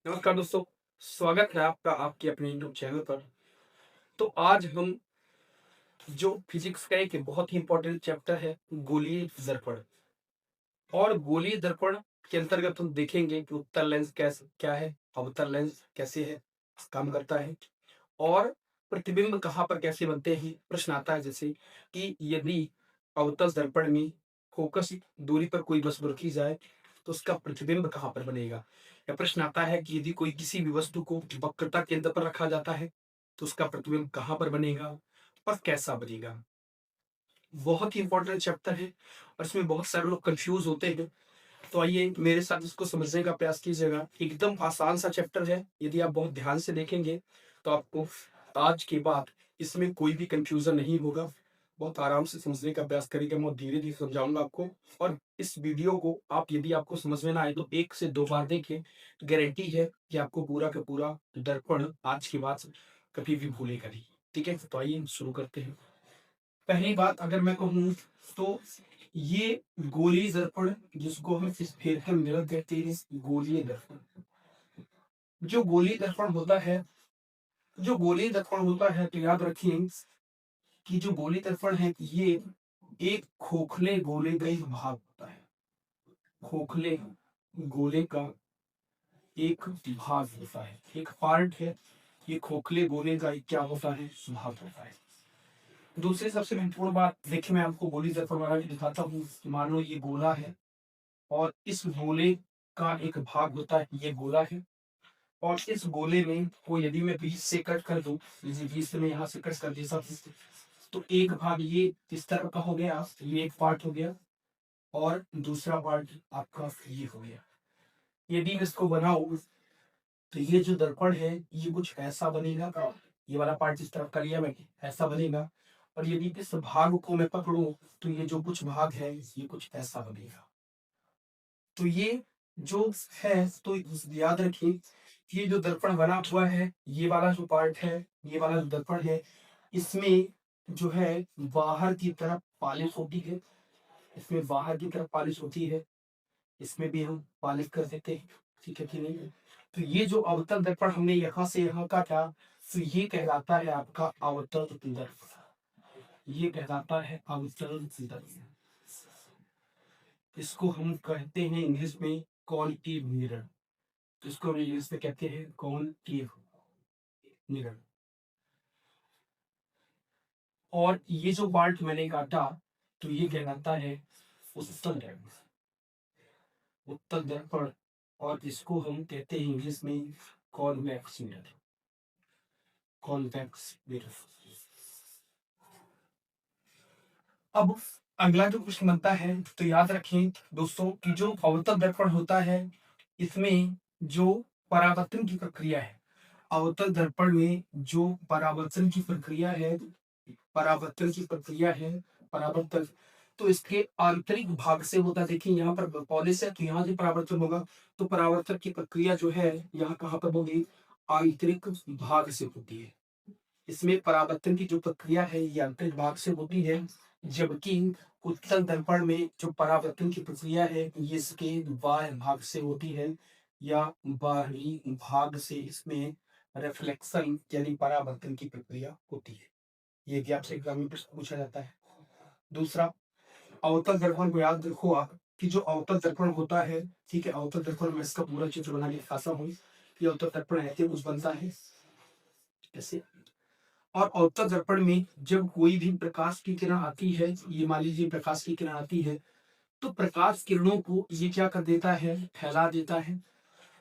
नमस्कार दोस्तों, स्वागत है आपका आपके अपने यूट्यूब चैनल पर। तो आज हम जो फिजिक्स का एक बहुत ही इम्पोर्टेंट चैप्टर है गोलीय दर्पण और गोलीय दर्पण के अंतर्गत हम देखेंगे कि उत्तल लेंस कैसे क्या है, अवतल लेंस कैसे है, काम करता है और प्रतिबिंब कहाँ पर कैसे बनते हैं। प्रश्न आता है जैसे कि यदि अवतल दर्पण में फोकस दूरी पर कोई वस्तु रखी जाए तो उसका प्रतिबिंब कहाँ पर बनेगा। या प्रश्न आता है कि यदि कोई किसी भी वस्तु को वक्रता केंद्र पर रखा जाता है तो उसका प्रतिबिंब कहाँ पर बनेगा और कैसा बनेगा। बहुत ही इंपॉर्टेंट चैप्टर है और इसमें बहुत सारे लोग कंफ्यूज होते हैं। तो आइए मेरे साथ इसको समझने का प्रयास कीजिएगा। एकदम आसान सा चैप्टर है, यदि आप बहुत ध्यान से देखेंगे तो आपको आज के बाद इसमें कोई भी कंफ्यूजन नहीं होगा। बहुत आराम से समझने का प्रयास करिएगा, मैं धीरे धीरे समझाऊंगा आपको। और इस वीडियो को आप यदि आपको समझ में ना आए तो 1 से 2 बार देखें, गारंटी है कि आपको पूरा का पूरा दर्पण आज के बाद कभी भी भूलेगा नहीं। ठीक है, तो आइए शुरू करते हैं। पहली बात अगर मैं कहूँ तो ये गोलीय दर्पण जिसको हम स्फेरिकल मिरर कहते हैं, गोलीय दर्पण। जो गोलीय दर्पण होता है जो गोलीय दर्पण होता है तो याद रखिए कि जो गोलीय दर्पण है ये एक खोखले गोले का एक भाग होता है। खोखले गोले का एक भाग होता है, एक पार्ट है। ये खोखले गोले का एक क्या होता है, भाग होता है। दूसरी सबसे महत्वपूर्ण बात देखिए, मैं आपको गोलीय दर्पण बना के दिखाता हूँ। मान लो ये गोला है और इस गोले का एक भाग होता है, ये गोला है। और इस गोले में को यदि मैं बीच से कट कर दूं, बीच से मैं यहाँ से कट कर देता हूं, तो एक भाग ये इस तरह का हो गया, ये एक पार्ट हो गया और दूसरा पार्ट आपका ये हो गया। यदि मैं इसको बनाऊं तो ये जो दर्पण है ये कुछ ऐसा बनेगा। ये वाला पार्ट जिस तरफ का लिया मैंने ऐसा बनेगा। और यदि इस भाग को मैं पकड़ूं तो ये जो कुछ भाग है ये कुछ ऐसा बनेगा। तो ये जो है, तो याद रखिए ये जो दर्पण बना हुआ है, ये वाला जो पार्ट है, ये वाला जो दर्पण है, इसमें जो है बाहर की तरफ पॉलिश होती है। इसमें बाहर की तरफ पॉलिश होती है, इसमें भी हम पॉलिश कर देते हैं। ठीक है कि नहीं। तो ये जो अवतल दर्पण हमने यहाँ से यहाँ का था, तो ये कहलाता है आपका अवतल दर्पण। ये कहलाता है अवतल दर्पण। इसको हम कहते हैं इंग्लिश में कॉनकेव मिरर। इसको हम इंग्लिश में कहते हैं कॉनकेव मिरर। और ये जो पार्ट मैंने काटा तो ये कहलाता है उत्तल दर्पण। उत्तल दर्पण। और इसको हम कहते हैं इंग्लिश में कॉन्वेक्स मिरर। Convex mirror. अब अगला जो प्रश्न बनता है तो याद रखें दोस्तों कि जो अवतल दर्पण होता है इसमें जो परावर्तन की प्रक्रिया है, अवतल दर्पण में जो परावर्तन की प्रक्रिया है, परावर्तन की प्रक्रिया है, परावर्तन, तो इसके आंतरिक भाग से होता है। देखिए यहाँ पर पॉलिश है तो यहाँ से परावर्तन होगा। तो परावर्तन की प्रक्रिया जो है यहाँ कहाँ पर होगी, आंतरिक भाग से होती है। इसमें परावर्तन की जो प्रक्रिया है ये आंतरिक भाग से होती है, जबकि उत्तल दर्पण में जो परावर्तन की प्रक्रिया है ये इसके बाह्य भाग से होती है, या बाहरी भाग से इसमें रिफ्लेक्शन यानी परावर्तन की प्रक्रिया होती है। ये भी आपसे एग्जाम में प्रश्न पूछा जाता है। दूसरा, अवतल दर्पण को याद रखो आप कि जो अवतल दर्पण होता है, ठीक है, अवतल दर्पण में इसका पूरा चित्र बना के दिखाता हूँ कि अवतल दर्पण ऐसे कुछ बनता है ऐसे। और अवतल दर्पण में जब कोई भी प्रकाश की किरण आती है, ये मान लीजिए प्रकाश की किरण आती है, तो प्रकाश किरणों को ये क्या कर देता है, फैला देता है।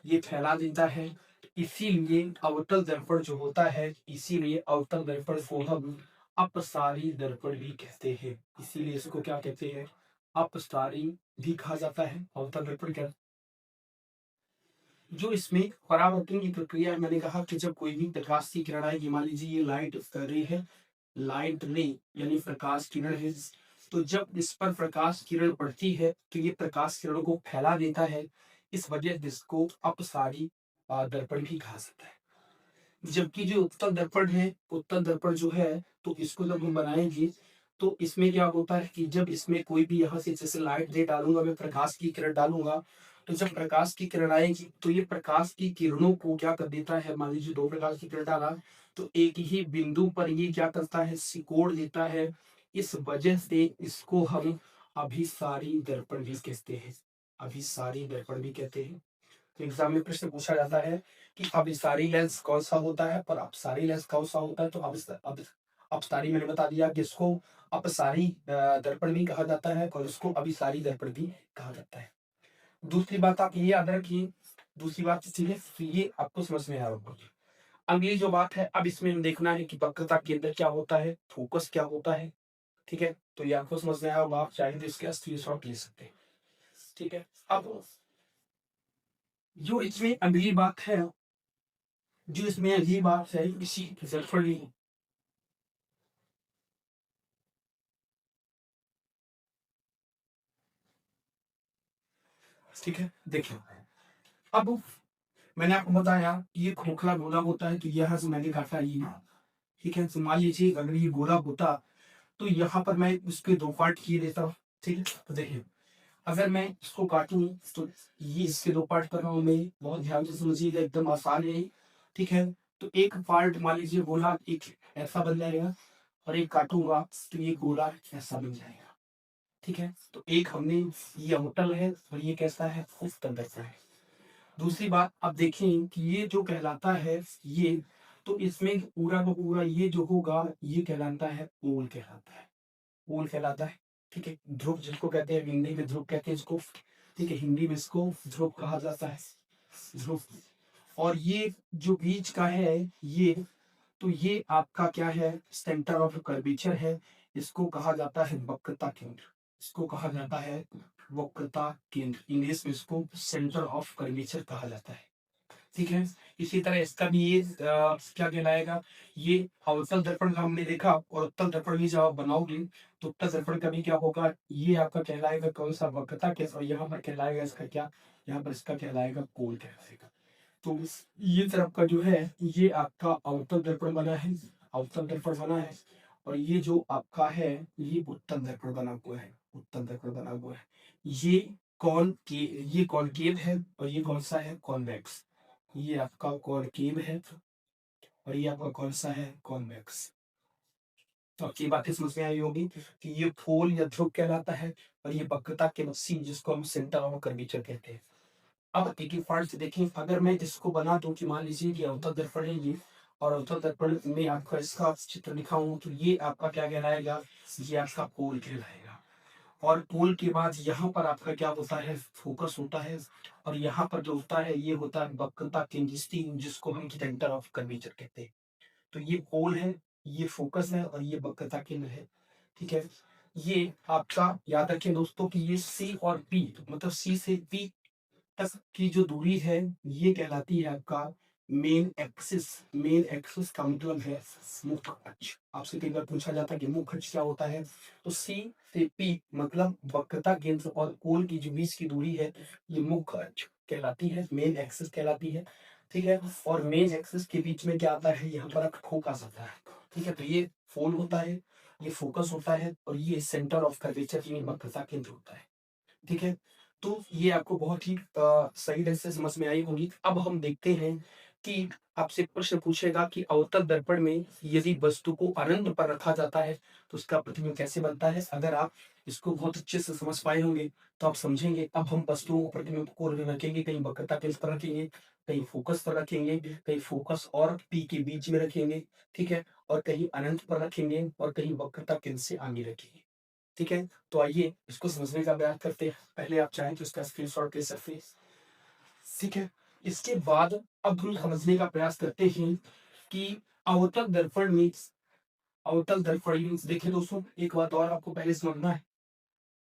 ये फैला देता है। इसीलिए अवतल दर्पण जो होता है, इसीलिए अवतल दर्पण को हम अपसारी दर्पण भी कहते हैं। इसीलिए इसको क्या कहते हैं, अपसारी भी कहा जाता है। अवतल दर्पण क्या, जो इसमें परावर्तन की प्रक्रिया है, मैंने कहा कि जब कोई भी प्रकाश की किरण आएगी, मान लीजिए ये लाइट रे है, लाइट रे यानी प्रकाश किरण है, तो जब इस पर प्रकाश किरण पड़ती है तो ये प्रकाश किरणों को फैला देता है। इस वजह से इसको अपसारी दर्पण भी कहा जाता है। जबकि जो उत्तल दर्पण है, उत्तल दर्पण जो है, तो इसको जब हम बनाएंगे तो इसमें क्या होता है कि जब इसमें कोई भी यहाँ से जैसे लाइट रे डालूंगा, मैं प्रकाश की किरण डालूंगा, तो जब प्रकाश की किरण आएगी तो ये प्रकाश की किरणों को क्या कर देता है, मान लीजिए दो प्रकाश की किरण डाला तो एक ही बिंदु पर ये क्या करता है, सिकोड़ देता है। इस वजह से इसको हम अभिसारी दर्पण भी कहते हैं, अभिसारी दर्पण भी कहते हैं। तो एग्जाम में प्रश्न पूछा जाता है कि अभिसारी लेंस कौन सा होता है और अपसारी लेंस कौन सा होता है। तो अपसारी मैंने बता दिया कि इसको अपसारी दर्पण भी कहा जाता है और इसको अभिसारी दर्पण भी कहा जाता है। दूसरी बात आप ये याद रखिए, दूसरी बात इसलिए ये आपको समझ में आ रहा होगा। अगली जो बात है, अब इसमें हम देखना है कि वक्रता केंद्र क्या होता है, फोकस क्या होता है। ठीक है, तो ये आपको समझ में आया होगा, आप चाहे तो इसके स्क्रीनशॉट ले सकते हैं। ठीक है, अब जो इसमें अगली बात है, जो इसमें अगली बात है इसी दर्पण, ठीक है देखिए, अब मैंने आपको बताया कि ये खोखला गोला होता है, तो यह जो मैंने काटा ये, ठीक है। तो मान लीजिए अगर ये गोला होता तो यहाँ पर मैं उसके दो पार्ट किए देता हूँ। ठीक है, तो देखिए अगर मैं इसको काटूं तो ये इसके दो पार्ट कर रहा हूँ मैं, बहुत ध्यान से समझिएगा, एकदम आसान है। ठीक है, तो एक पार्ट मान लीजिए गोला एक ऐसा बन जाएगा और एक काटूंगा तो ये गोला ऐसा बन जाएगा। ठीक है, तो एक हमने ये होटल है और ये कैसा है, उस तरह से है। दूसरी बात आप देखें कि ये जो कहलाता है ये, तो इसमें पूरा का पूरा ये जो होगा ये कहलाता है पोल कहलाता है, पोल कहलाता है। ठीक है, ध्रुव जिसको कहते हैं, हिंदी में ध्रुव कहते हैं इसको। ठीक है, हिंदी में इसको ध्रुव कहा जाता है, ध्रुव। और ये जो बीच का है ये, तो ये आपका क्या है, सेंटर ऑफ कर्वेचर है। इसको कहा जाता है वक्रता केंद्र, इसको कहा जाता है वक्रता केंद्र, इंग्लिश में इसको सेंटर ऑफ कर्वेचर कहा जाता है। ठीक है, इसी तरह इसका भी ये क्या कहलाएगा, ये अवतल दर्पण का हमने देखा, और उत्तल दर्पण भी जब आप बनाओगे तो उत्तल दर्पण का भी क्या होगा, ये आपका कहलाएगा कौन सा, वक्रता केंद्र। और यहाँ पर कहलाएगा इसका क्या, यहाँ पर इसका कहलाएगा पोल कहलाएगा। तो ये तरफ का जो है ये आपका अवतल दर्पण बना है, अवतल दर्पण बना है। और ये जो आपका है ये उत्तल दर्पण बना हुआ है, उत्तल दर्पण बना हुआ है। ये कौन के, ये कॉनकेव है और ये कौन सा है, कॉन्वेक्स। ये आपका कॉनकेव है और ये आपका कौन सा है, कॉन्वेक्स। तो आपकी बातें समझ में आई होगी कि ये पोल या ध्रुव कहलाता है और ये वक्रता के मसी जिसको हम सेंटर ऑफ कर्वेचर कहते हैं। अब एक एक पार्ट से देखें, अगर मैं जिसको बना दूं कि मान लीजिए कि अवतल दर्पण है ये, और अवतल दर्पण में आपका इसका चित्र लिखा हूं, तो ये आपका क्या कहलाएगा, ये आपका पोल कहलाएगा। और पोल के बाद यहाँ पर आपका क्या होता है, फोकस होता है। और यहाँ पर जो होता है ये होता है वक्रता केंद्र, जिसको हम सेंटर ऑफ कर्वेचर कहते हैं। तो ये पोल है, ये फोकस है और ये वक्रता केंद्र है। ठीक है, ये आपका याद रखें दोस्तों कि ये सी और पी, मतलब सी से पी तक की जो दूरी है ये कहलाती है आपका मेन एक्सिस। मेन एक्सिस का मतलब है मुख्य अक्ष। आपसे कई बार पूछा जाता है कि मुख्य अक्ष क्या होता है, तो सी से पी मतलब वक्रता केंद्र और पोल की जो बीच की दूरी है ये मुख्य अक्ष कहलाती है, मेन एक्सिस कहलाती है। ठीक है, और मेन एक्सिस के बीच में क्या आता है, यहाँ पर फोकस आता है। ठीक है, तो ये पोल होता है, ये फोकस होता है और ये सेंटर ऑफ कर्वेचर यानी वक्रता केंद्र होता है। ठीक है, तो ये आपको बहुत ही सही ढंग से समझ में आई होगी। अब हम देखते हैं कि आपसे प्रश्न पूछेगा कि अवतल दर्पण में यदि वस्तु को अनंत पर रखा जाता है तो उसका प्रतिबिंब कैसे बनता है। अगर आप इसको बहुत अच्छे से समझ पाए होंगे तो आप समझेंगे। अब हम वस्तुओं को, प्रतिबिंब को रखेंगे, कहीं वक्रता के इस पर रखेंगे, कहीं फोकस पर रखेंगे, कहीं फोकस और पी के बीच में रखेंगे। ठीक है, और कहीं अनंत पर रखेंगे और कहीं वक्रता केंद्र से आगे रखेंगे। ठीक है, तो आइए इसको समझने का प्रयास करते हैं। पहले आप चाहें तो इसका स्क्रीनशॉट ले सकते हैं। ठीक है, इसके बाद अब हम समझने का प्रयास करते हैं कि अवतल दर्पण मीन्स, अवतल दर्पण मीन्स, देखिए दोस्तों एक बात और आपको पहले समझना है,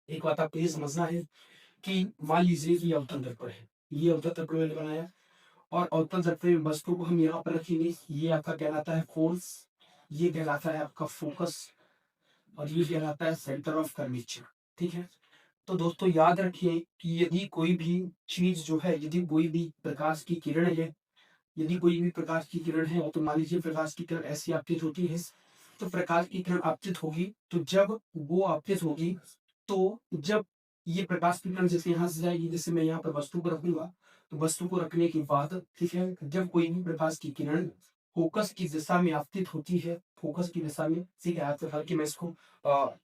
एक बात आपको ये समझना है कि मान लीजिए कि अवतल दर्पण है, ये अवतल दर्पण मैंने बनाया और अवतल दर्पण में वस्तु को हम यहाँ पर रखेंगे। ये आपका कहलाता है फोर्स, ये कहलाता है आपका फोकस और ये कहलाता है सेंटर ऑफ कर्वेचर। ठीक है, तो दोस्तों याद रखिए कि यदि कोई भी चीज जो है, यदि कोई भी प्रकाश की किरण है, यदि कोई भी प्रकाश की किरण है, तो मान लीजिए प्रकाश की किरण ऐसी आपतित होती है, तो प्रकाश की किरण आपतित होगी, तो जब वो आपतित होगी, तो जब ये प्रकाश की किरण जैसे यहाँ से जाएगी, जैसे मैं यहाँ पर वस्तु को रखूंगा, तो वस्तु को रखने के बाद ठीक है, जब कोई भी प्रकाश की किरण फोकस की दिशा में आपतित होती है, फोकस की दिशा में, ठीक है, आपके हाल की मैं इसको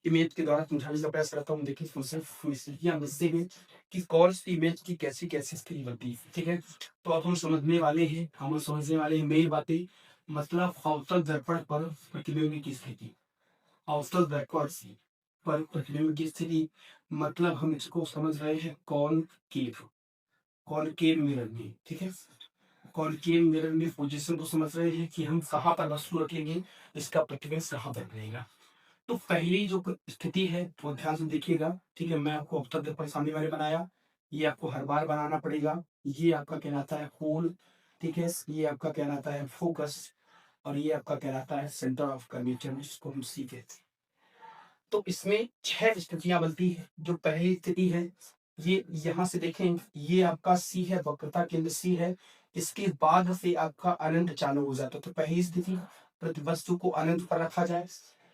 इमेज के द्वारा समझाने का प्रयास करता हूँ। देखिए स्थितियां मिलते हैं कि कौन सी इमेज की कैसी कैसी स्थिति बनती है, ठीक है। तो अब हम समझने वाले हैं, मेन बातें, मतलब अवतल दर्पण पर प्रतिबिंब की स्थिति, अवतल दर्पण पर प्रतिबिंब की स्थिति, मतलब हम इसको समझ रहे हैं कॉनकेव, कॉनकेव मिरर में, ठीक है। कॉनकेव मिरर में पोजीशन को समझ रहे हैं कि हम कहाँ पर वस्तु रखेंगे, इसका प्रतिबिंब कहाँ पर बनेगा। तो पहली जो स्थिति है वो ध्यान से देखिएगा, ठीक है। मैं आपको अब तक सामने वाले बनाया, ये आपको हर बार बनाना पड़ेगा। ये आपका कहलाता है होल, ठीक है। ये आपका कहलाता है फोकस, और ये आपका कहलाता है सेंटर ऑफ कर्वेचर, जिसको हम सी कहते हैं। तो इसमें 6 स्थितियां बनती है। जो पहली स्थिति है, ये यहाँ से देखें, ये आपका सी है, वक्रता केंद्र सी है। इसके बाद से आपका अनंत चालू हो जाता है। तो पहली स्थिति, प्रति वस्तु को अनंत पर रखा जाए।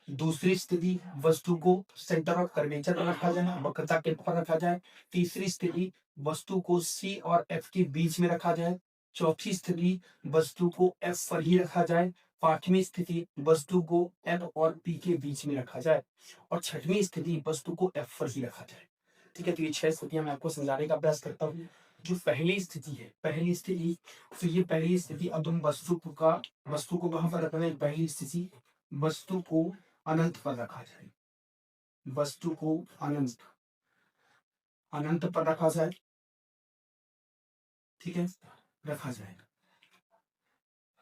दूसरी स्थिति, वस्तु को सेंटर ऑफ कर्वेचर पर रखा जाए, वक्रता केंद्र पर रखा जाए। तीसरी स्थिति, वस्तु को सी और एफ के बीच में रखा जाए। चौथी स्थिति, वस्तु को एफ पर ही रखा जाए। पांचवी स्थिति, वस्तु को एन और पी के बीच में रखा जाए। और छठवीं स्थिति, वस्तु को एफ पर ही रखा जाए, ठीक है। तो ये 6 स्थितियां मैं आपको समझाने का प्रयास करता हूँ। जो पहली स्थिति है, पहली स्थिति, तो ये पहली स्थिति, अब हम वस्तु को कहां पर रखना है। पहली स्थिति, वस्तु को अनंत पर रखा जाए, वस्तु को अनंत अनंत पर रखा जाए, ठीक है, रखा जाए।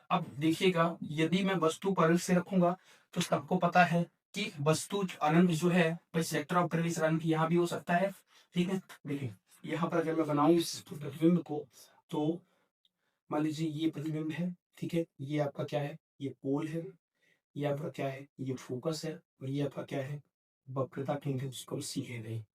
अब देखिएगा, यदि मैं वस्तु को अनंत से रखूंगा तो सबको पता है कि वस्तु अनंत जो है भाई सेक्टर ऑफ कर्वेचर अनंत यहाँ भी हो सकता है, ठीक है। देखिए यहाँ पर अगर मैं बनाऊं इस प्रतिबिंब को, तो मान लीजिए ये प्रतिबिंब है, ठीक है। ये आपका क्या है, ये पोल है। ये आपका क्या है, ये फोकस है। और ये आपका क्या है, वक्रता केंद्र, जिसको सी कह रहे हैं।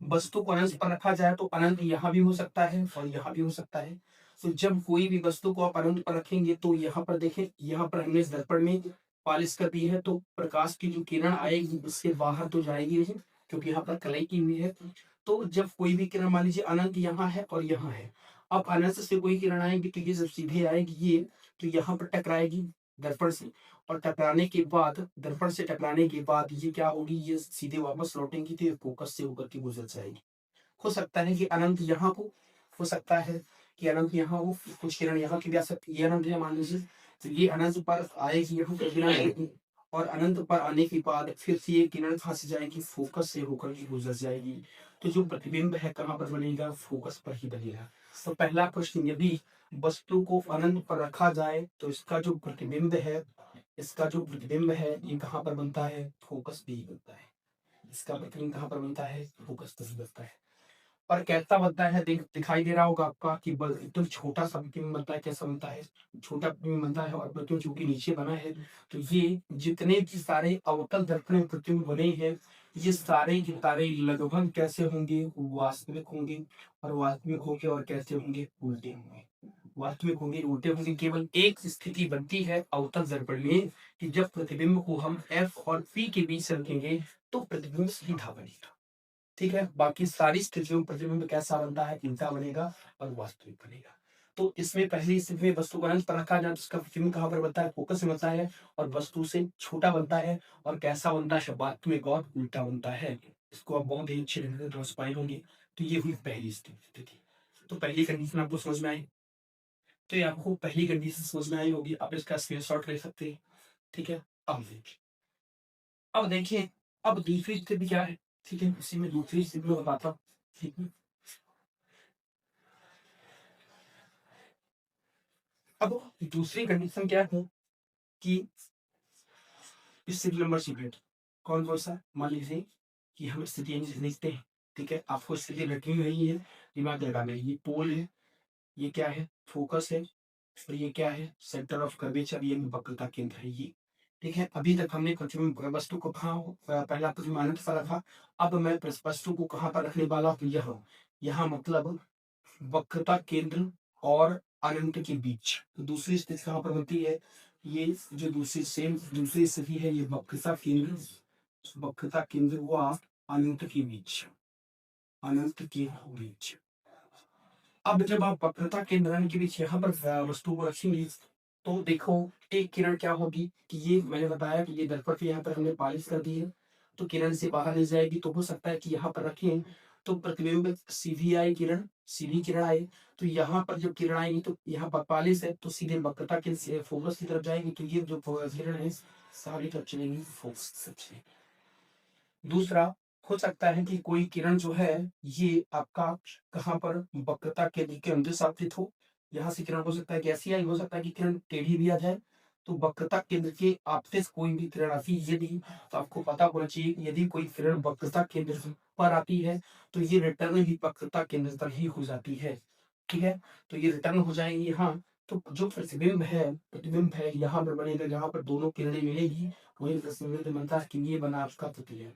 वस्तु को अनंत पर रखा जाए तो अनंत यहाँ भी हो सकता है और यहाँ भी हो सकता है। तो जब कोई भी वस्तु को आप अनंत पर रखेंगे तो यहाँ पर देखें, यहाँ पर हमने इस दर्पण में पालिश कर दी है, तो प्रकाश की जो किरण आएगी उससे बाहर तो जाएगी नहीं, क्योंकि यहाँ पर कलाई की हुई है। तो जब कोई भी किरण, मान लीजिए अनंत यहाँ है और यहाँ है, अब अनंत से कोई किरण आएगी तो ये जब सीधे आएगी, ये तो यहाँ पर टकराएगी दर्पण से, और टकराने के बाद, दर्पण से टकराने के बाद ये क्या होगी, ये सीधे वापस लौटेंगी, तो ये फोकस से होकर के गुजर जाएगी। हो सकता है कि अनंत यहाँ हो सकता है कि अनंत यहाँ हो, कुछ किरण यहाँ की भी आ सकती है। ये अनंत है मान लीजिए, तो ये अनंत पर आएगी, यहाँ पर किरण आएगी, और अनंत पर आने के बाद फिर से ये किरण कहाँ से जाएगी, फोकस से होकर के गुजर जाएगी। तो जो प्रतिबिंब है कहाँ पर बनेगा, फोकस पर ही बनेगा। तो पहला प्रश्न, यदि वस्तु को अनंत पर रखा जाए तो इसका जो प्रतिबिंब है, ये कहाँ पर बनता है, फोकस पे ही बनता है। इसका प्रतिबिंब कहाँ पर बनता है, फोकस पे ही बनता है। और कैसा बनता है, दिखाई दे रहा होगा आपका कि एकदम छोटा सा प्रतिबिंब बनता है। कैसा बनता है, छोटा प्रतिबिंब बनता है। और प्रतिबिंब चूंकि नीचे बना है, तो ये जितने भी सारे अवतल दर्पण में प्रतिबिंब बने हैं, ये सारे के सारे लगभग कैसे होंगे, वास्तविक होंगे। और वास्तविक होंगे और कैसे होंगे, उल्टे होंगे। वास्तविक होंगे, उल्टे होंगे। केवल एक स्थिति बनती है अवतल दर्पण में कि जब प्रतिबिंब को हम एफ और पी के बीच रखेंगे तो प्रतिबिंब सीधा बनेगा, ठीक है। बाकी सारी स्थितियों में प्रतिबिंब कैसा बनता है, उल्टा बनेगा और वास्तविक बनेगा। तो इसमें पहली स्थिति में वस्तु को अनंत पर रखा जाए, उसका प्रतिबिंब कहाँ पर बनता है, फोकस में बनता है, और वस्तु से छोटा बनता है। और कैसा बनता है, वास्तविक और उल्टा बनता है। इसको आप बहुत ही अच्छे ढंग से समझ पाए होंगे। तो ये हुई पहली स्थिति। तो पहली कंडीशन आपको समझ में आई, तो ये आपको पहली कंडीशन समझ में आई होगी। आप इसका स्क्रीनशॉट ले सकते हैं, ठीक है। अब देखिए अब दूसरी स्थिति क्या है, ठीक है। इसी में दूसरी स्थिति में बताता हूँ, ठीक है। अब दूसरी कंडीशन क्या है कि स्थिति नंबर सीक्रेट कौन कौन सा, मान लीजिए कि हम स्थिति लिखते हैं, ठीक है। आपको स्थिति रखी हुई है, दिमाग लगाना है। ये पोल है, ये क्या है, फोकस है, और ये क्या है, सेंटर ऑफ कर्वेचर, ये वक्रता केंद्र है ये, ठीक है। अभी तक हमने प्रतिबिंब वस्तु को कहाँ पहला प्रतिबिंब अनंत पर रखा। अब मैं वस्तु को कहाँ पर रखने वाला हूँ, यहाँ मतलब वक्रता केंद्र और अनंत के बीच। तो दूसरी स्थिति कहाँ पर बनती है, ये जो दूसरी स्थिति है, ये वक्रता केंद्र व अनंत के बीच, अनंत के बीच। अब जब आप वक्रता के नारायण के बीच यहाँ पर वस्तु को रखेंगे तो देखो एक किरण क्या होगी कि ये मैंने बताया कि ये दर्पण पे यहाँ पर हमने पालिश कर दी है तो किरण से बाहर ले जाएगी तो हो सकता है कि यहाँ पर रखें तो प्रतिबिंब सीधी आए किरण सीधी किरण आए तो यहाँ पर जब किरण आएगी तो यहाँ पर पालिश है तो सीधे वक्रता के फोकस की तरफ जाएगी तो ये जो किरण है सारी तरफ चलेगी फोकस की तरफ चलेगी। दूसरा हो सकता है कि कोई किरण जो है ये आपका कहाँ पर वक्रता केंद्र के अंदर स्थापित हो। यहाँ से किरण हो सकता है कि ऐसी आई हो सकता है कि किरण टेढ़ी भी आ जाए तो वक्रता केंद्र के आपसे कोई भी किरण आती है यदि तो आपको पता होना चाहिए कि यदि कोई किरण वक्रता केंद्र पर आती है तो ये रिटर्न भी वक्रता केंद्र तक ही हो जाती है। ठीक है तो ये रिटर्न हो जाएंगे यहाँ तो जो प्रतिबिंब है यहाँ पर बनेगा जहाँ पर दोनों किरणें मिलेगी वही प्रतिबिंब बनता है कि ये बना आपका प्रतिबिंब।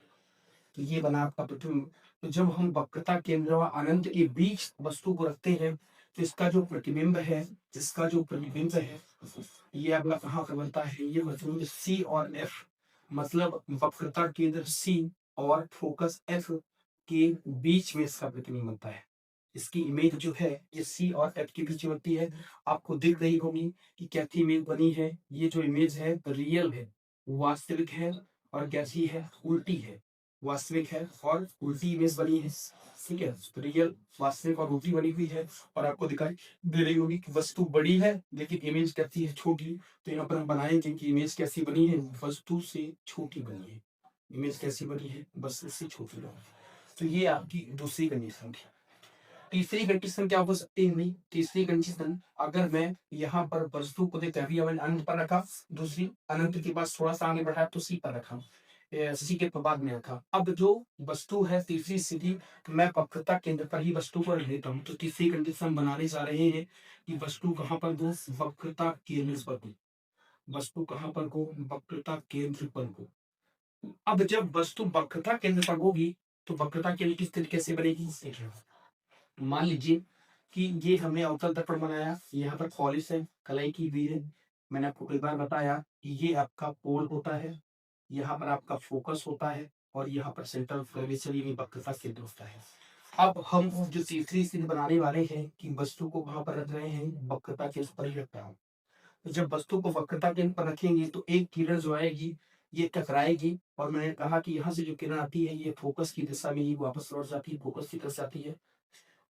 तो ये बना आपका प्रतिबिंब। तो जब हम वक्रता केंद्र व अनंत के बीच वस्तु को रखते हैं तो इसका जो प्रतिबिंब है इसका जो प्रतिबिंब है ये अपना कहाँ पर बनता है ये प्रतिबिंब सी और एफ मतलब वक्रता केंद्र सी और फोकस एफ के बीच में इसका प्रतिबिंब बनता है। इसकी इमेज जो है ये सी और एफ के बीच में बनती है। आपको दिख रही होगी कि कैसी इमेज बनी है। ये जो इमेज है रियल है वास्तविक है और कैसी है उल्टी है। वास्तविक है और उल्टी इमेज बनी है। ठीक है तो रियल वास्तविक और उल्टी बनी हुई है और आपको दिखाई दे रही होगी कि वस्तु बड़ी है लेकिन इमेज कैसी है छोटी। तो यहाँ पर हम बनाएंगे कि इमेज कैसी बनी है वस्तु से छोटी बनी है। इमेज कैसी बनी है वस्तु से छोटी बनी है। तो ये आपकी दूसरी कंडीशन थी। तीसरी कंडीशन क्या हो सकती है नहीं तीसरी कंडीशन अगर मैं यहाँ पर वस्तु को देखते अभी मैंने अनंत पर रखा दूसरी अनंत के पास थोड़ा सा आगे बढ़ाया तो सी पर रखा सी के बाद में रखा। अब जो वस्तु है तीसरी स्थिति मैं वक्रता केंद्र पर ही वस्तु को रख देता हूँ तो तीसरी कंडीशन बनाने जा रहे हैं कि वस्तु कहाँ पर हो वक्रता केंद्र पर हो। वस्तु कहाँ पर हो वक्रता केंद्र पर हो। अब जब वस्तु वक्रता केंद्र पर होगी तो वक्रता केंद्र की स्थिति कैसे बनेगी मान लीजिए कि ये हमने अवतल दर्पण बनाया यहाँ पर पॉलिश है कलाई की हुई है। मैंने आपको कई बार बताया कि ये आपका पोल होता है यहाँ पर आपका फोकस होता है और यहाँ पर सेंटर ऑफ ग्रेविटी यानी वक्रता केंद्र होता है। अब हम जो तीसरी स्थिति बनाने वाले हैं कि वस्तु को वहां पर रख रहे हैं वक्रता केंद्र पर ही रख रहा हूँ। तो जब वस्तु को वक्रता केंद्र पर रखेंगे तो एक किरण जो आएगी ये टकराएगी और मैंने कहा कि यहाँ से जो किरण आती है ये फोकस की दिशा में ही वापस लौट जाती है फोकस की तरफ जाती है।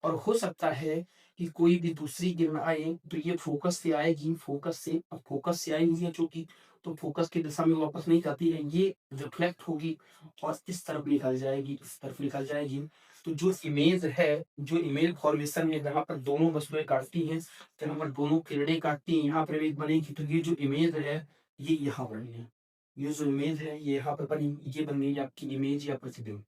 और हो सकता है कि कोई भी दूसरी किरण आए तो ये फोकस से आएगी फोकस से आएगी है जो कि तो फोकस की दिशा में वापस नहीं जाती है ये रिफ्लेक्ट होगी और इस तरफ निकल जाएगी इस तरफ निकल जाएगी। तो जो इमेज फॉर्मेशन है जहाँ पर दोनों वस्तुएं काटती हैं जहाँ पर दोनों किरणें काटती हैं यहाँ पर इमेज बनेगी तो ये जो इमेज है ये यहाँ बनी है। ये जो इमेज है ये यहाँ पर बनी ये बन गई आपकी इमेज या प्रतिबिंब।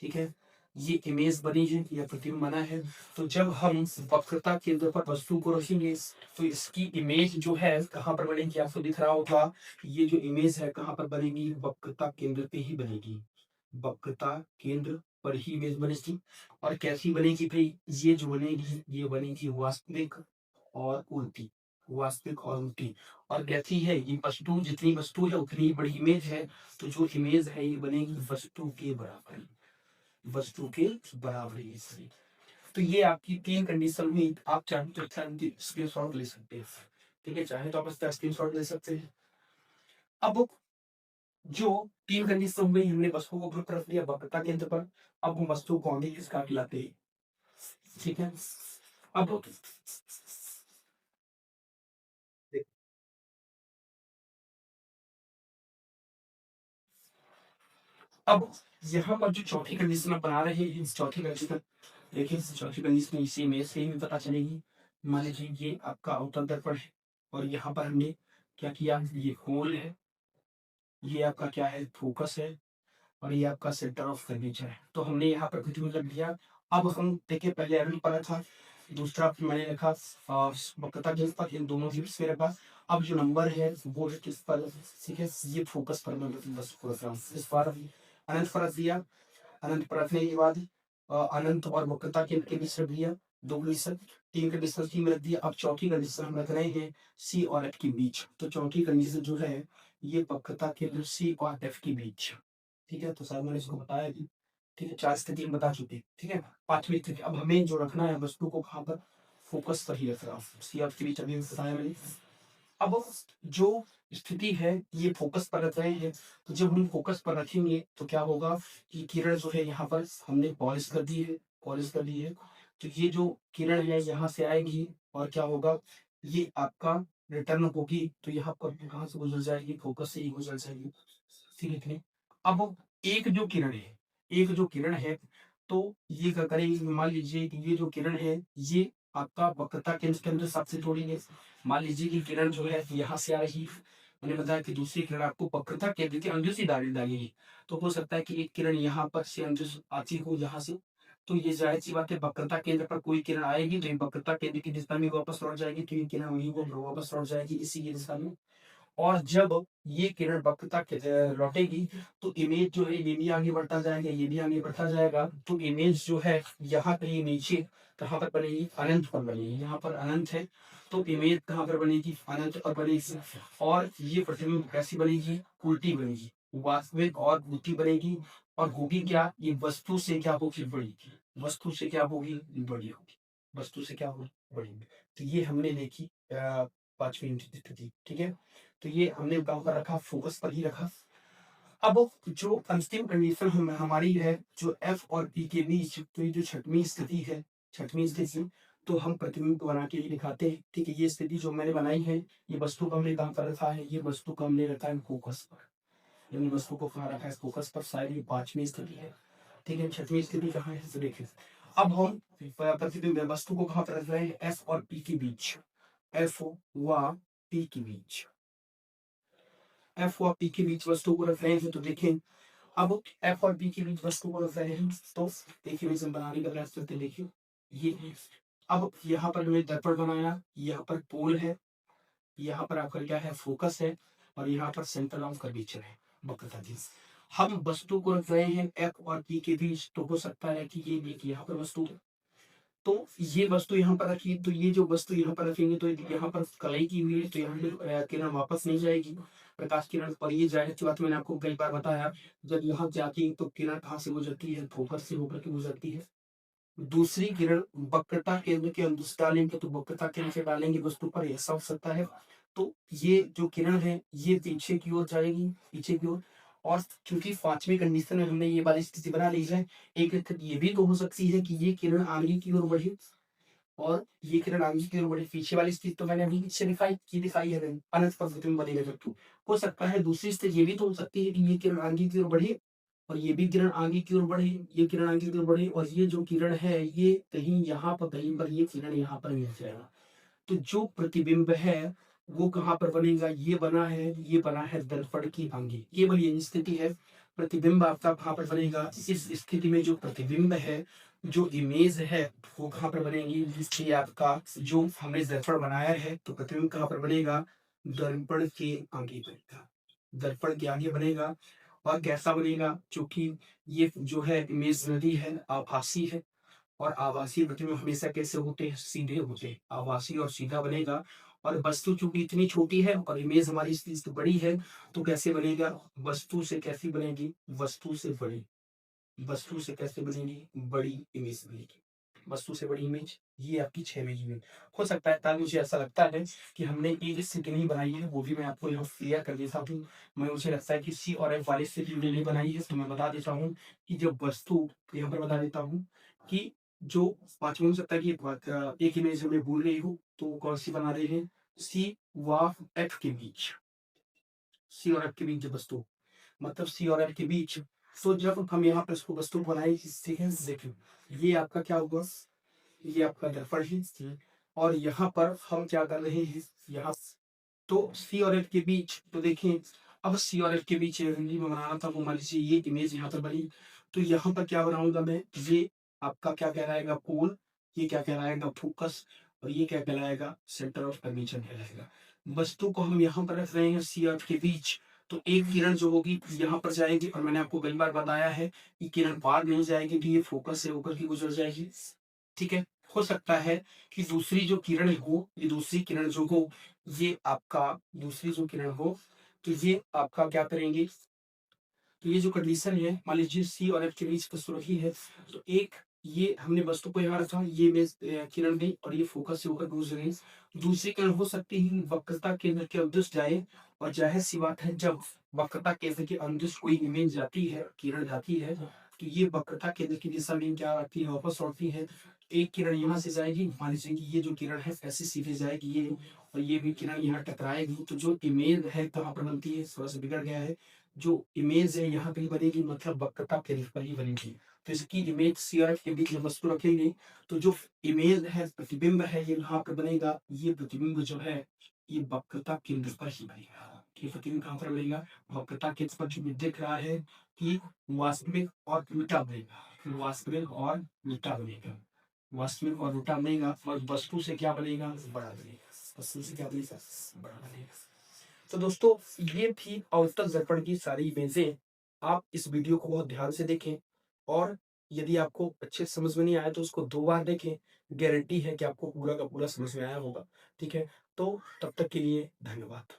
ठीक है ये इमेज बनी है या प्रतिबिंब बना है। तो जब हम वक्रता केंद्र पर वस्तु को रखेंगे तो इसकी इमेज जो है कहाँ पर बनेगी आपको दिख रहा होगा ये जो इमेज है कहाँ पर बनेगी वक्रता केंद्र पे ही बनेगी। वक्रता केंद्र पर ही इमेज बनेगी और कैसी बनेगी भाई ये जो बनेगी ये बनेगी वास्तविक और उल्टी वास्तविक और उल्टी। और कैसी है ये वस्तु जितनी वस्तु है उतनी बड़ी इमेज है तो जो इमेज है ये बनेगी वस्तु के बराबर वस्तु के बराबर ही सही। तो ये आपकी तीन कंडीशन हुई आप चाहे तो स्क्रीन शॉट ले सकते हैं। ठीक है चाहे तो आप इसका स्क्रीन शॉट ले सकते हैं। अब जो तीन कंडीशन हुई हमने वस्तु को ग्रुप रख दिया वक्रता केंद्र पर। अब हम वस्तु को आगे किसका खिलाते हैं। ठीक है अब अब यहाँ पर जो चौथी कंडीशन आप बना रहे हैं इस चौथी कंडीशन देखिए इस चौथी कंडीशन इसी इमेज से ही पता चलेगी। मान लीजिए ये आपका अवतल दर्पण है और यहाँ पर हमने क्या किया ये होल है ये आपका क्या है फोकस है और ये आपका सेंटर ऑफ कर्वेचर है। तो हमने यहाँ पर प्रतिबिंब रख दिया। अब हम देखिए पहले एरर पढ़ा था दूसरा मैंने लिखा वक्रता केंद्र पर इन दोनों गिफ्ट में रखा। अब जो नंबर है वो है किस पर ठीक है ये फोकस पर मैं बस रख रहा हूँ इस बार अनंत पर रख दिया। अनंत पर रखने के बाद अनंत और वक्रता केंद्र के बीच रख दिया दो कंडीशन तीन कंडीशन सी में रख दिया। अब चौथी कंडीशन हम रख रहे हैं सी और एफ के बीच। तो चौथी कंडीशन जो है ये वक्रता केंद्र सी और एफ के बीच। ठीक है तो सर मैंने इसको बताया कि ठीक है, 4 स्थिति हम बता चुके हैं, ठीक है। 5वीं स्थिति अब हमें जो रखना है वस्तु को कहाँ पर, फोकस पर ही रखना। सी और के बीच अभी बताया मैंने। अब जो स्थिति है ये फोकस पर रख रहे हैं, तो जब हम फोकस पर रखेंगे तो क्या होगा कि किरण जो है यहाँ पर हमने पॉलिश कर दी है, पॉलिश कर दी है, तो ये जो किरण है यहाँ से आएगी और क्या होगा, ये आपका रिटर्न होगी, तो यहाँ पर कहाँ से गुजर जाएगी, फोकस से ही गुजर जाएगी, ठीक है। अब एक जो किरण है, एक जो किरण है, तो ये क्या करेगी, मान लीजिए कि ये जो किरण है ये आपका वक्रता केंद्र के अंदर सबसे जोड़ेंगे। मान लीजिए कि किरण जो है यहाँ से आ रही है, मैंने बताया कि दूसरी किरण आपको वक्रता केंद्र के अंदर से डालेगी, तो हो सकता है कि एक किरण यहाँ पर से अंदर आती हो यहाँ से, तो ये जाहिर सी बात है वक्रता केंद्र पर कोई किरण आएगी तो ये वक्रता केंद्र की दिशा में वापस लौट जाएगी, तो ये किरण वहीं को वापस लौट जाएगी इसी की दिशा में। और जब ये किरण वक्रता के लौटेगी तो इमेज जो है ये भी आगे बढ़ता जाएगा, ये भी आगे बढ़ता जाएगा, तो इमेज जो है यहाँ कहीं नीचे कहाँ पर बनेगी, अनंत पर बनेगी। यहाँ पर अनंत है तो इमेज कहाँ पर बनेगी, अनंत पर बनेगी। और ये प्रतिबिंब कैसी बनेगी, उल्टी बनेगी, वास्तविक और उल्टी बनेगी। और होगी क्या, ये वस्तु से क्या होगी, बड़ी, वस्तु से क्या होगी, बड़ी होगी, वस्तु से क्या होगी, बड़ी। तो ये हमने देखी 5वीं स्थिति, ठीक है। तो ये हमने कहाँ पर रखा, फोकस पर ही रखा। अब जो अंतिम कंडीशन हमारी है जो एफ और पी के बीच, तो ये जो छठवीं स्थिति है, छठवीं स्थिति, तो हम प्रतिबिंब को बना के ही दिखाते हैं, ठीक है। ये स्थिति जो मैंने बनाई है, ये वस्तु को हमने कहाँ पर रखा है, ये वस्तु को हमने रखा है फोकस पर, यानी वस्तु को कहाँ रखा है, फोकस पर। शायद ये 5वीं स्थिति है, ठीक है। 6वीं स्थिति कहाँ है, तो देखिए अब हम प्रतिबिंब वस्तु को कहाँ पर रख रहे हैं, एफ और पी के बीच, एफ व पी के बीच, एफ और पी के बीच वस्तु को रख रहे हैं, तो देखें अब एफ और बी के बीच वस्तु को रख रहे हैं, तो देखिए मैं बनाने का प्रयास करते, देखिए ये अब यहाँ पर मैंने दर्पण बनाया, यहाँ पर पोल है, यहाँ पर आपका क्या है, फोकस है, और यहाँ पर सेंटर ऑफ कर्वेचर है, वक्रता दिश। हम वस्तु को रख रहे हैं एफ और पी के बीच, तो हो सकता है कि ये देखिए यहाँ पर वस्तु, तो ये वस्तु यहाँ पर रखी, तो ये जो वस्तु यहाँ पर रखेंगे तो यहाँ पर कलाई की हुई है, तो यहाँ पे किरण वापस नहीं जाएगी, प्रकाश किरण पर ये जाहिर सी बात, मैंने आपको कई बार बताया, जब यहाँ जाती है तो किरण कहाँ से गुजरती है, फोकस से होकर के गुजरती है। दूसरी किरण वक्रता केंद्र के अंदर से डालेंगे, तो वक्रता केंद्र से डालेंगे वस्तु पर, ऐसा हो सकता है। तो ये जो किरण है ये पीछे की ओर जाएगी, पीछे की ओर। और क्योंकि 5वीं कंडीशन में हमने ये वाली स्थिति बना ली है, एक स्थिति ये भी तो हो सकती है कि ये किरण आगे की ओर बढ़े और ये किरण आगे की ओर बढ़े। पीछे वाली स्थिति तो मैंने अभी पीछे दिखाई है, अनंत पर प्रतिबिंब बनेगा जब तो हो सकता है। दूसरी स्थिति ये भी तो हो सकती है कि ये किरण आगे की ओर बढ़े और ये भी किरण आगे की ओर बढ़े, ये किरण आगे की ओर बढ़े, और ये जो किरण है ये कहीं यहाँ पर, कहीं पर ये किरण यहाँ पर मिल जाएगा। तो जो प्रतिबिंब है वो कहाँ पर बनेगा, ये बना है, ये बना है दर्पण की आगे, केवल ये स्थिति है। प्रतिबिंब आपका कहाँ पर बनेगा, इस स्थिति में जो प्रतिबिंब है, जो इमेज है वो कहाँ पर बनेगी, जिससे आपका जो हमने दर्पण बनाया है, तो प्रतिबिंब कहाँ पर बनेगा, दर्पण के आगे बनेगा, दर्पण के आगे बनेगा। और कैसा बनेगा, क्योंकि ये जो है इमेज नदी है, आभासी है, और आवासीय प्रतिबिंब हमेशा कैसे होते हैं, सीधे होते हैं, आवासीय और सीधा बनेगा। और वस्तु चूंकि इतनी छोटी है और इमेज हमारी इसकी बड़ी है, तो कैसे बनेगा, वस्तु से कैसी बनेगी, वस्तु से बड़ी, वस्तु से कैसे बनेगी, बड़ी इमेज बनेगी, वस्तु से बड़ी इमेज। ये आपकी 6वीं इमेज हो सकता है। ताकि मुझे ऐसा लगता है कि हमने एक स्थिति नहीं बनाई है, वो भी मैं आपको यहाँ क्लियर कर देता हूँ। मैं मुझे लगता है कि सी और एफ वाली स्थिति नहीं बनाई है, तो मैं बता देता हूँ कि जब वस्तु, यहाँ पर बता देता हूँ कि जो 5वीं, हो सकता है कि एक इमेज हमें भूल गई हो, तो कौन सी बना रहे हैं, सी व एफ के बीच, सी और एफ के बीच जो वस्तु, मतलब सी और एफ के बीच। तो जब हम यहाँ पर इसको वस्तु बनाए, ठीक है, देखिए ये आपका क्या होगा, ये आपका दर्पण है, और यहाँ पर हम क्या कर रहे हैं, यहाँ तो सी और एफ के बीच, तो देखिए अब सी और एफ के बीच हिंदी में बनाना था, वो मान लीजिए ये इमेज यहाँ पर बनी, तो यहाँ पर क्या बनाऊंगा मैं, ये आपका क्या कहलाएगा, पोल, ये क्या कहलाएगा, फोकस, और ये क्या कहलाएगा, सेंटर ऑफ कर्वेचर कहलाएगा। वस्तु को हम यहाँ पर रख रहे हैं सी और एफ के बीच, तो एक किरण जो होगी यहाँ पर जाएगी, और मैंने आपको कई बार बताया है कि किरण पार नहीं जाएगी, तो ये फोकस से होकर के गुजर जाएगी, ठीक है। हो सकता है कि दूसरी जो किरण हो, ये दूसरी किरण जो हो, ये आपका दूसरी जो किरण हो, तो ये आपका क्या करेंगे, तो ये जो कंडीशन है, मान लीजिए सी और एफ के बीच में सुरखी है, तो एक ये हमने वस्तु को यहाँ रखा, ये इमेज किरण गई और ये फोकस से होकर दूसरी गई। दूसरी किरण हो सकती है वक्रता केंद्र के अंदर जाए, और जाहिर सी बात है जब वक्रता केंद्र के अंदर कोई इमेज जाती है, किरण जाती है, तो ये वक्रता केंद्र की दिशा में क्या आती है, वापस लौटती है। एक किरण यहाँ से जाएगी, मान लीजिए कि ये जो किरण है ऐसे सीधे जाएगी ये, और ये भी किरण यहाँ टकराएगी, तो जो इमेज है कहाँ पर बनती है, थोड़ा सा बिगड़ गया है, जो इमेज है यहाँ पे बनेगी, मतलब वक्रता केंद्र पर ही बनेगी। तो इसकी इमेज सी और एफ के बीच में वस्तु रखेंगे, तो जो इमेज है, प्रतिबिंब है, ये यहाँ पर बनेगा। ये प्रतिबिंब जो है ये वक्रता केंद्र पर ही बनेगा। ये प्रतिबिंब कहाँ पर बनेगा, वक्रता केंद्र पर। जो दिख रहा है कि वास्तविक और उल्टा बनेगा, वास्तविक और उल्टा बनेगा, वास्तविक और उल्टा बनेगा, और वस्तु से क्या बनेगा, बड़ा बनेगा, वस्तु से क्या बनेगा, बड़ा बनेगा। तो दोस्तों ये थी अवतल दर्पण की सारी इमेजें। आप इस वीडियो को बहुत ध्यान से देखें, और यदि आपको अच्छे से समझ में नहीं आया तो उसको 2 बार देखें। गारंटी है कि आपको पूरा का पूरा समझ में आया होगा। ठीक है, तो तब तक के लिए धन्यवाद।